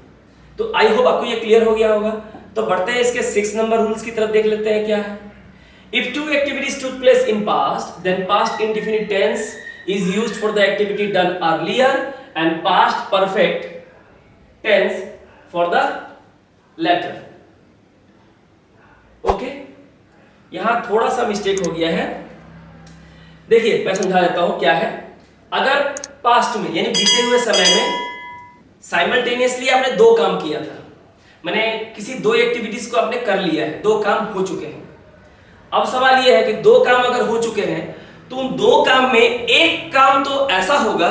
तो आई होप आपको ये क्लियर हो गया होगा। तो बढ़ते हैं इसके 6 नंबर रूल्स की तरफ, देख लेते हैं क्या है। If two activities took place in past, then past indefinite tense is used for the activity done earlier and past perfect tense for the latter. Okay? यहां थोड़ा सा मिस्टेक हो गया है, देखिए मैं समझा देता हूं क्या है। अगर पास्ट में यानी बीते हुए समय में साइमल्टेनियसली आपने 2 काम किया था, मैंने किसी 2 एक्टिविटीज को आपने कर लिया है, 2 काम हो चुके हैं। अब सवाल यह है कि 2 काम अगर हो चुके हैं तो उन 2 काम में एक काम तो ऐसा होगा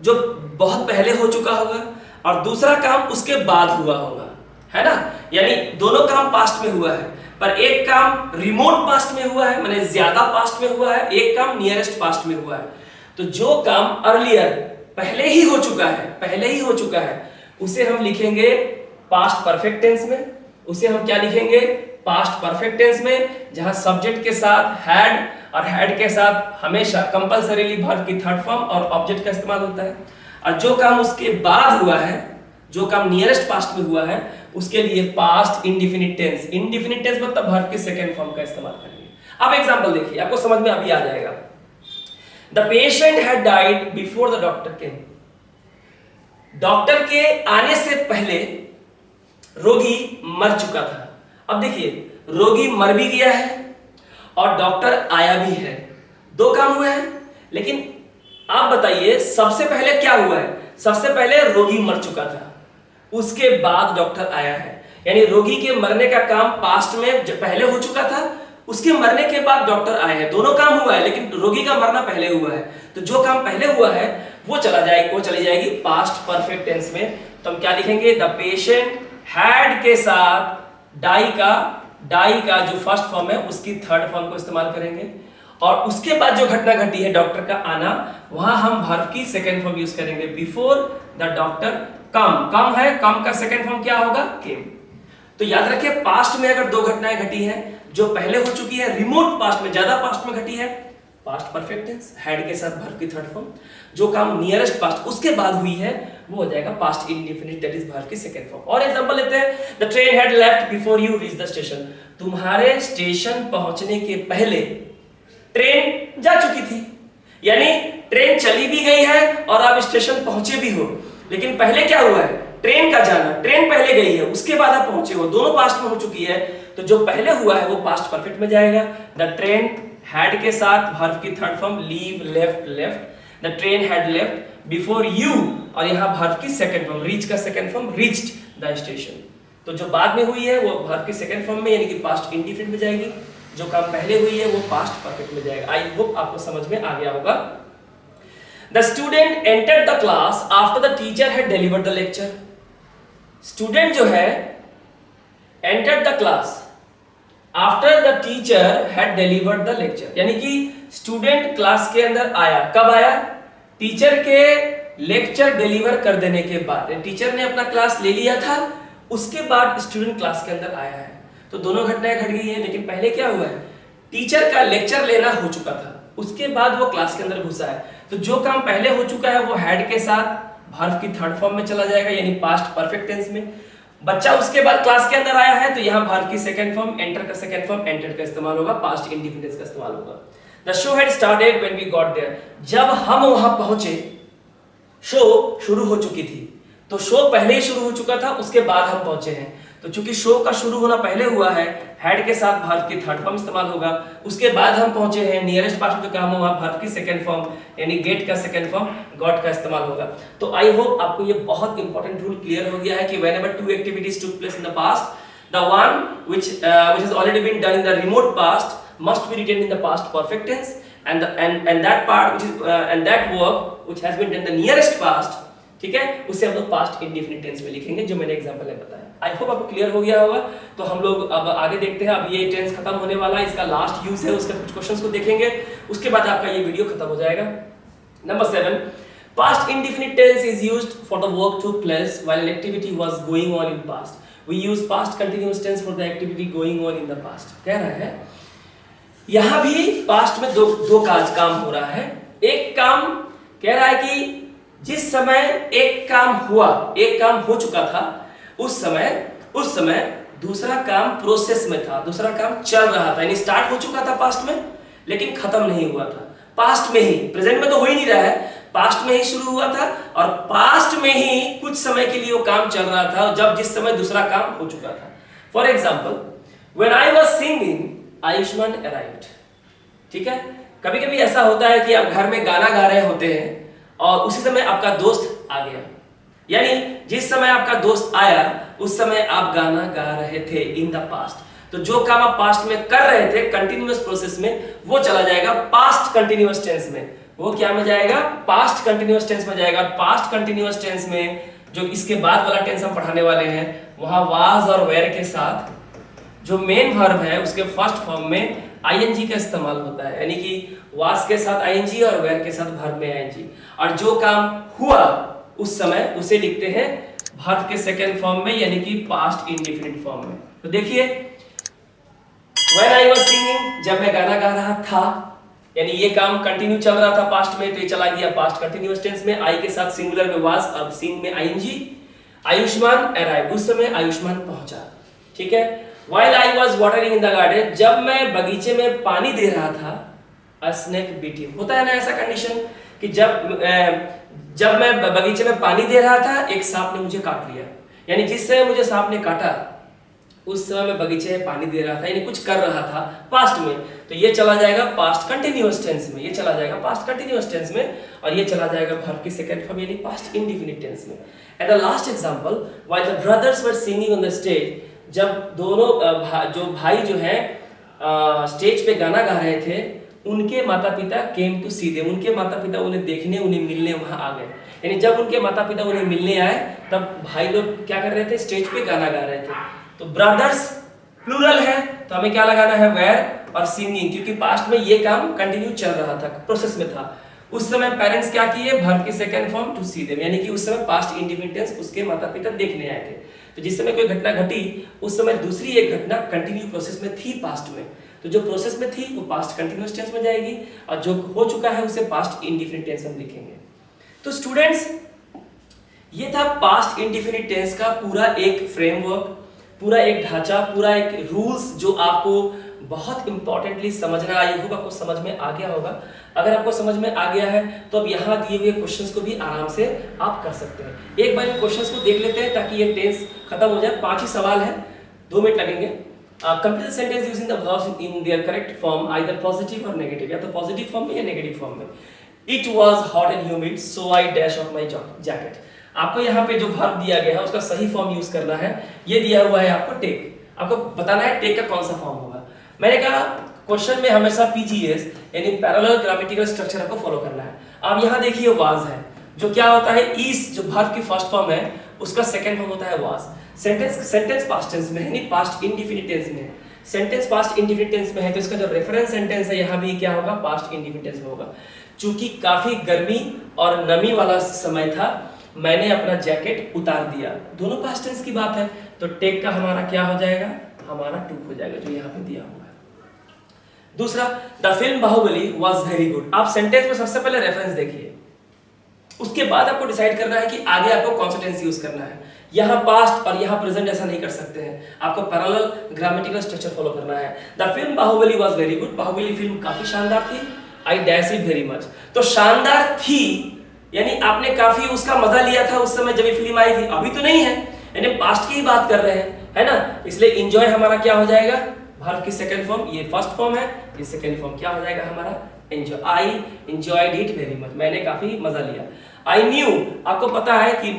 जो बहुत पहले हो चुका होगा और दूसरा काम उसके बाद हुआ होगा, है ना। यानी दोनों काम पास्ट में हुआ है, पर एक काम रिमोट पास्ट में हुआ है, माने ज्यादा पास्ट में हुआ है, एक काम नियरेस्ट पास्ट में हुआ है। तो जो काम अर्लियर पहले ही हो चुका है उसे हम लिखेंगे पास्ट परफेक्ट टेंस में। उसे हम क्या लिखेंगे, पास्ट परफेक्ट टेंस में, जहां सब्जेक्ट के साथ हैड और हैड के साथ हमेशा कंपलसरीली वर्ब की थर्ड फॉर्म और ऑब्जेक्ट का इस्तेमाल होता है। और जो काम उसके बाद हुआ है, जो काम नियरेस्ट पास्ट में हुआ है, उसके लिए पास्ट इंडेफिनिट टेंस मतलब वर्ब के सेकंड फॉर्म का इस्तेमाल करेंगे। अब एग्जांपल देखिए, आपको समझ में अभी आ जाएगा। The patient had died before the doctor came. Doctor के आने से पहले रोगी मर चुका था। अब देखिए, रोगी मर भी गया है और डॉक्टर आया भी है, 2 काम हुए हैं। लेकिन आप बताइए सबसे पहले क्या हुआ है? सबसे पहले रोगी मर चुका था, उसके बाद डॉक्टर आया है। यानी रोगी के मरने का काम पास्ट में जब पहले हो चुका था, उसके मरने के बाद डॉक्टर आए हैं। दोनों काम हुआ है लेकिन रोगी का मरना पहले हुआ है। तो जो काम पहले हुआ है वो चली जाएगी पास्ट परफेक्ट टेंस में। तो हम क्या लिखेंगे, द पेशेंट हैड के साथ डाई का जो फर्स्ट फॉर्म है उसकी थर्ड फॉर्म को इस्तेमाल करेंगे। और उसके बाद जो घटना घटी है डॉक्टर का आना, वहां हम वर्ब की सेकंड फॉर्म यूज करेंगे, बिफोर द डॉक्टर कम है, कम का सेकंड फॉर्म क्या होगा, केम। तो याद रखिए, पास्ट में अगर 2 घटनाएं घटी है, जो पहले हो चुकी है रिमोट पास्ट में, ज्यादा पास्ट में घटी है, पास्ट परफेक्ट टेंस हैड के साथ वर्ब की थर्ड फॉर्म। जो काम नियरेस्ट पास्ट उसके बाद हुई है वो हो जाएगा past indefinite, that is verb की सेकंड फॉर्म। और एग्जांपल लेते हैं, the train had left before you reach the station. तुम्हारे स्टेशन पहुंचने के पहले ट्रेन जा चुकी थी, यानी ट्रेन चली भी गई है और आप स्टेशन पहुंचे भी हो। लेकिन पहले क्या हुआ है, ट्रेन का जाना, ट्रेन पहले गई है उसके बाद आप पहुंचे हो, दोनों पास्ट में हो चुकी है। तो जो पहले हुआ है वो पास्ट परफेक्ट में जाएगा। द ट्रेन हैड के साथ वर्ब की third form leave, left, left. The train had left before you, और यहाँ वर्ब की सेकंड फॉर्म रीच का second form reached the station. तो जो बाद में हुई है वो वर्ब की सेकंड फॉर्म में यानी कि पास्ट इंडिफिनिट में जाएगी, जो काम पहले हुई है वो पास्ट परफेक्ट में जाएगा। आई होप आपको समझ में आ गया होगा। The student entered the class after the teacher had delivered the lecture. Student जो है entered the class after the teacher had delivered the lecture, यानी कि स्टूडेंट क्लास के अंदर आया। कब आया? टीचर के लेक्चर डिलीवर कर देने के बाद। टीचर ने अपना क्लास ले लिया था, उसके बाद स्टूडेंट क्लास के अंदर आया है। तो दोनों घटनाएं घट गई है, लेकिन पहले क्या हुआ है? टीचर का लेक्चर लेना हो चुका था, उसके बाद वो क्लास के अंदर घुसा है। तो जो काम पहले हो चुका है वो हैड के साथ वर्ब की थर्ड फॉर्म में चला जाएगा, यानी पास्ट परफेक्ट टेंस में। बच्चा उसके बाद क्लास के अंदर आया है, तो यहाँ वर्ब की सेकंड फॉर्म एंटर का सेकंड फॉर्म एंटर का इस्तेमाल होगा, पास्ट इंडिफिनिट का इस्तेमाल होगा। The show had started when we got there. जब हम वहां पहुंचे, शो शुरू हो चुकी थी। तो शो पहले ही शुरू हो चुका था, उसके बाद हम पहुंचे हैं। तो चूंकि शो का शुरू होना पहले हुआ है, हैड के साथ वर्ब की थर्ड फॉर्म इस्तेमाल होगा। उसके बाद हम पहुंचे हैं, नियरेस्ट पास्ट में जो काम हुआ वर्ब की सेकंड फॉर्म यानी गेट का सेकंड फॉर्म गॉट का इस्तेमाल होगा। तो आई होप आपको ये बहुत इंपॉर्टेंट रूल क्लियर हो गया है कि whenever two activities took place in the past, the one which has already been done in the remote past must be written in the past perfect tense, and that part which is and that verb which has been done in the nearest past, ठीक है, उसे हम लोग past indefinite tense में लिखेंगे, जो मैंने example में बताया। आई होप आपको क्लियर हो गया होगा। तो हम लोग अब आगे देखते हैं। अब ये टेंस खत्म होने वाला है, इसका लास्ट यूज है, उसके कुछ क्वेश्चंस को देखेंगे, उसके बाद आपका ये वीडियो खत्म हो जाएगा। Number 7, past indefinite tense is used for the work took place while an activity was going on in past. We use past continuous tense for the activity going on in the past. कह रहा है यहां भी past में दो काम हो रहा है। एक काम कह रहा है कि जिस समय एक काम हुआ, एक काम हो चुका था, उस समय दूसरा काम प्रोसेस में था, दूसरा काम चल रहा था, यानी स्टार्ट हो चुका था पास्ट में लेकिन खत्म नहीं हुआ था। पास्ट में ही, प्रेजेंट में तो हो ही नहीं रहा है, पास्ट में ही शुरू हुआ था और पास्ट में ही कुछ समय के लिए वो काम चल रहा था, जब जिस समय दूसरा काम हो चुका था। For example, when I was singing Ayushman arrived. ठीक है, कभी कभी ऐसा होता है कि आप घर में गाना गा रहे होते हैं और उसी समय आपका दोस्त आ गया, यानी जिस समय आपका दोस्त आया उस समय आप गाना गा रहे थे इन द पास्ट। तो जो काम आप पास्ट में कर रहे थे कंटिन्यूअस प्रोसेस में, वो चला जाएगा पास्ट कंटिन्यूअस टेंस में। वो क्या में जाएगा? पास्ट कंटिन्यूअस टेंस में जाएगा। पास्ट कंटिन्यूअस टेंस में जो इसके बाद वाला टेंस हम पढ़ाने वाले हैं, वहां वाज और वेयर के साथ जो मेन वर्ब है उसके फर्स्ट फॉर्म में आईएनजी का इस्तेमाल होता है, यानी कि वाज के साथ आईएनजी और वेयर के साथ वर्ब में आईएनजी। और जो काम हुआ उस समय उसे लिखते हैं वर्ब के सेकंड फॉर्म में, यानी कि पास्ट इंडेफिनिट फॉर्म में। तो देखिए, व्हेन आई वाज सिंगिंग, जब मैं गाना गा रहा था, यानी ये काम कंटिन्यू चल रहा था पास्ट में, तो ये चला गया पास्ट कंटिन्यूअस टेंस में। आई के साथ सिंगुलर में वाज, अब सिंग में आईएनजी। आयुष्मान अराइव, उस समय आयुष्मान पहुंचा। ठीक है। While I was watering in the garden, जब मैं बगीचे में पानी दे रहा था, अ स्नेक बीट हिम। होता है ना ऐसा कंडीशन कि जब मैं बगीचे में पानी दे रहा था, एक सांप ने मुझे काट लिया, यानी जिस समय मुझे सांप ने काटा उस समय मैं बगीचे में पानी दे रहा था, यानी कुछ कर रहा था पास्ट में। तो ये चला जाएगा पास्ट कंटिन्यूअस टेंस में, ये चला जाएगा पास्ट कंटिन्यूअस टेंस में, और ये चला जाएगा वर्ब की सेकंड फॉर्म यानी पास्ट इंडेफिनिट टेंस में। And the last example, while the brothers were singing on the stage, जब दोनों जो भाई जो है स्टेज पे गाना गा रहे थे, उनके माता पिता केम टू सी देम, उनके माता पिता उन्हें देखने, उन्हें मिलने वहां आ गए। यानी जब उनके माता पिता उन्हें मिलने आए, तब भाई लोग क्या कर रहे थे? स्टेज पे गाना गा रहे थे। तो ब्रदर्स प्लूरल है, तो हमें क्या लगाना है? वेयर और सिंगिंग, क्योंकि पास्ट में ये काम कंटिन्यू चल रहा था, प्रोसेस में था। उस समय पेरेंट्स क्या किए? वर्ब की second form to see them, यानी कि उस समय पास्ट इंडेफिनिट टेंस, उसके माता पिता देखने आए थे। तो जिस समय कोई घटना घटी उस समय दूसरी एक घटना कंटिन्यू प्रोसेस में थी पास्ट में, तो जो प्रोसेस में थी वो पास्ट कंटिन्यूअस टेंस में जाएगी, और जो हो चुका है उसे पास्ट इंडेफिनिट टेंस में लिखेंगे। तो स्टूडेंट्स, ये था पास्ट इंडेफिनिट टेंस का पूरा एक फ्रेमवर्क, पूरा एक ढांचा, पूरा एक रूल्स जो आपको बहुत इंपॉर्टेंटली समझना। आई होप आपको समझ में आ गया होगा। अगर आपको समझ में आ गया है तो अब यहाँ दिए हुए क्वेश्चंस को भी आराम से आप कर सकते हैं। एक बार इन क्वेश्चंस को देख लेते हैं ताकि ये टेंस खत्म हो जाए। 5 ही सवाल है, 2 मिनट लगेंगे। Complete the sentence using the verbs in their correct form, either positive और नेगेटिव, या तो पॉजिटिव फॉर्म में या नेगेटिव फॉर्म में। It was hot and humid so I dash of my jacket. आपको यहाँ पे जो वर्ब दिया गया है उसका सही फॉर्म यूज करना है। ये दिया हुआ है आपको टेक, आपको बताना है टेक का कौन सा फॉर्म होगा। मैंने कहा क्वेश्चन में हमेशा पीजीएस यानी पैरेलल ग्रामेटिकल स्ट्रक्चर आपको फॉलो करना है। अब यहाँ देखिए वाज है, जो क्या होता है इस जो वर्ब की फर्स्ट फॉर्म है उसका सेकंड फॉर्म होता है वाज। सेंटेंस पास्ट टेंस में है, नहीं पास्ट इंडेफिनिट टेंस में है। सेंटेंस पास्ट इंडेफिनिट टेंस में है तो इसका जो रेफरेंस सेंटेंस है यहाँ भी क्या होगा, पास्ट इंडेफिनिट टेंस में होगा। चूंकि काफी गर्मी और नमी वाला समय था, मैंने अपना जैकेट उतार दिया, दोनों पास्ट टेंस की बात है, तो टेक का हमारा क्या हो जाएगा, हमारा टू हो जाएगा जो यहाँ पे दिया हुआ है। दूसरा, the film Baahubali was very good. आप सेंटेंस में सबसे पहले रेफरेंस देखिए, उसके बाद आपको डिसाइड करना है कि आगे आपको कौन सा टेंस यूज करना है। यहाँ पास्ट और यहाँ प्रेजेंट ऐसा नहीं कर सकते हैं, आपको पैरेलल ग्रामेटिकल स्ट्रक्चर फॉलो करना है। The film Baahubali was very good, Baahubali film काफी शानदार थी। I dash it very much, तो शानदार थी यानी आपने काफी उसका मजा लिया था उस समय जब ये फिल्म आई थी, अभी तो नहीं है, यानी पास्ट की ही बात कर रहे हैं, है ना। इसलिए एंजॉय हमारा क्या हो जाएगा, वर्ब की सेकंड फॉर्म, ये फर्स्ट फॉर्म है, ये सेकंड फॉर्म क्या हो जाएगा हमारा, enjoy. I enjoyed it very much, मैंने काफी मजा लिया। आई न्यू, आपको पता है कि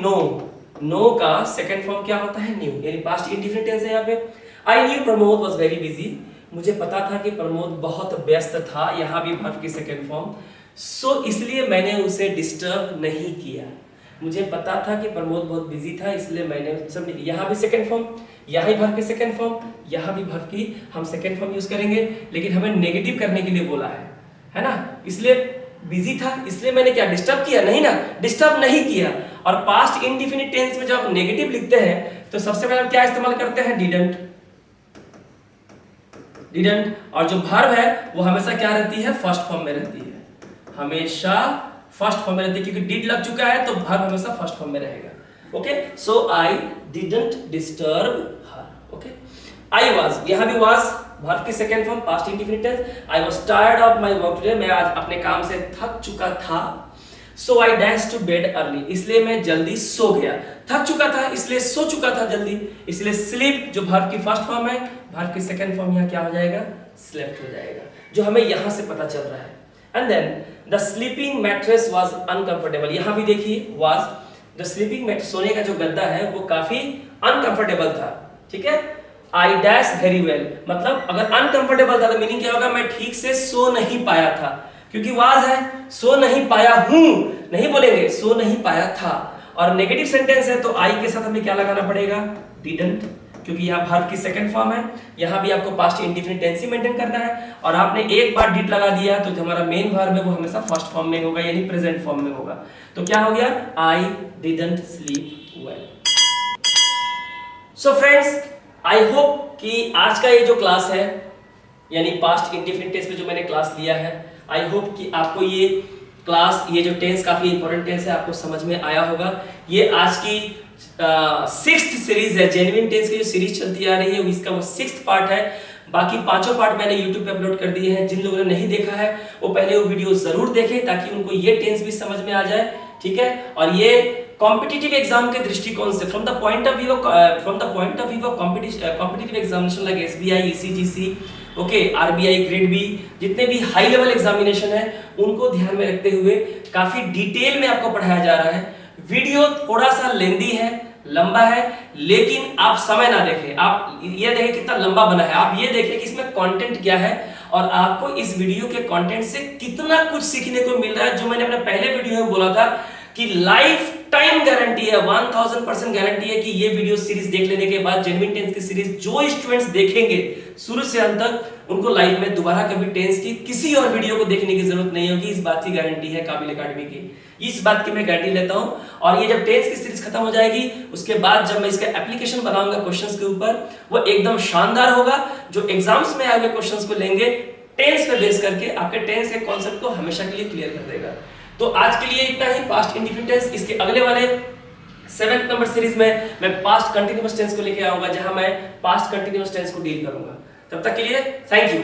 नो का सेकंड फॉर्म क्या होता है, न्यू, यानी पास्ट इंडेफिनिट टेंस है यहाँ पे। I knew Pramod was very busy, मुझे पता था कि प्रमोद बहुत व्यस्त था, यहाँ भी वर्ब की सेकंड फॉर्म। सो इसलिए मैंने उसे डिस्टर्ब नहीं किया, मुझे पता था कि प्रमोद बहुत बिजी था इसलिए मैंने सब, यहाँ भी सेकंड फॉर्म, यहाँ भी वर्ब की सेकंड फॉर्म, यहाँ भी वर्ब की हम सेकंड फॉर्म यूज करेंगे, लेकिन हमें नेगेटिव करने के लिए बोला है ना। इसलिए बिजी था इसलिए मैंने क्या डिस्टर्ब किया, नहीं ना, डिस्टर्ब नहीं किया। और पास्ट इंडेफिनिट टेंस में जब आप नेगेटिव लिखते हैं तो सबसे पहले हम क्या इस्तेमाल करते हैं, डिडंट। और जो वर्ब है वो हमेशा क्या रहती है, फर्स्ट फॉर्म में रहती है, हमेशा फर्स्ट फॉर्म में रहती है, क्योंकि डिड लग चुका है तो वर्ब हमेशा फर्स्ट फॉर्म में रहेगा। Okay, so I didn't disturb her. Okay, I was, यहां भी वाज वर्ब की second form past indefinite tense. I was tired of my work today, मैं आज अपने काम से थक चुका था। So I dash to bed early, इसलिए मैं जल्दी सो गया, थक चुका था इसलिए सो चुका था जल्दी, इसलिए स्लीप जो वर्ब की फर्स्ट फॉर्म है, वर्ब की सेकंड फॉर्म यहाँ क्या हो जाएगा, स्लेप्ट हो जाएगा, जो हमें यहां से पता चल रहा है। And then the sleeping mattress was uncomfortable, यहां भी देखिए वाज, द स्लीपिंग मैट्रेस, सोने का जो गद्दा है वो काफी अनकंफर्टेबल था, ठीक है। आई डैश वेरी वेल, मतलब अगर अनकंफर्टेबल था तो मीनिंग क्या होगा, मैं ठीक से सो नहीं पाया था, क्योंकि वाज है, सो नहीं पाया हूं नहीं बोलेंगे, सो नहीं पाया था। और नेगेटिव सेंटेंस है तो आई के साथ हमें क्या लगाना पड़ेगा, डिडंट, क्योंकि यहाँ वर्ब की सेकंड फॉर्म है, यहाँ भी आपको पास्ट इंडेफिनिट टेंस ही मेंटेन करना है। और आपने एक बार डिड लगा दिया तो जो हमारा मेन वर्ब है वो हमेशा फर्स्ट फॉर्म में होगा, यानी प्रेजेंट फॉर्म में होगा। तो क्या हो गया, I didn't sleep well. So friends, I hope कि आज का ये जो क्लास है यानी पास्ट इंडेफिनिट टेंस में जो मैंने क्लास लिया है, आई होप कि आपको ये क्लास, ये जो टेंस काफी इंपॉर्टेंट टेंस है, आपको समझ में आया होगा। ये आज की 6th सीरीज है, जेन्युइन टेंस की जो सीरीज चलती आ रही है इसका वो 6th पार्ट है। बाकी 5 पार्ट मैंने YouTube पे अपलोड कर दिए हैं, जिन लोगों ने नहीं देखा है वो पहले वो वीडियो जरूर देखें ताकि उनको ये टेंस भी समझ में आ जाए, ठीक है। और ये कॉम्पिटिटिव एग्जाम के दृष्टिकोण से from the point of view of competitive examination like SBI, ECGC, okay, RBI, grade B, जितने भी हाई लेवल एग्जामिनेशन है उनको ध्यान में रखते हुए काफी डिटेल में आपको पढ़ाया जा रहा है। वीडियो थोड़ा सा लेंदी है, लंबा है, लेकिन आप समय ना देखें, आप ये देखें कितना लंबा बना है, आप ये देखें कि इसमें कंटेंट क्या है और आपको इस वीडियो के कंटेंट से कितना कुछ सीखने को मिल रहा है। जो मैंने अपने पहले वीडियो में बोला था कि लाइफ टाइम गारंटी है, 1000% गारंटी है कि ये वीडियो सीरीज देख लेने के बाद जेन्युइन टेंस की सीरीज जो स्टूडेंट्स देखेंगे शुरू से अंत तक, उनको लाइफ में दोबारा कभी टेंस की किसी और वीडियो को देखने की जरूरत नहीं होगी। इस बात की गारंटी है काबिल एकेडमी की, इस बात की मैं गारंटी लेता हूं। और ये जब टेंस की सीरीज खत्म हो जाएगी उसके बाद जब मैं इसका एप्लीकेशन बनाऊंगा क्वेश्चंस के ऊपर, वो एकदम शानदार होगा, जो एग्जाम्स में आए हुए क्वेश्चंस को लेंगे टेंस पे बेस करके आपके टेंस के कॉन्सेप्ट को हमेशा के लिए क्लियर कर देगा। तो आज के लिए इतना ही पास्ट इंडेफिनिट टेंस। इसके अगले वाले 7th नंबर सीरीज में मैं पास्ट कंटिन्यूअस टेंस को लेके आऊंगा, जहां मैं पास्ट कंटिन्यूअस टेंस को डील करूंगा। तब तक के लिए थैंक यू।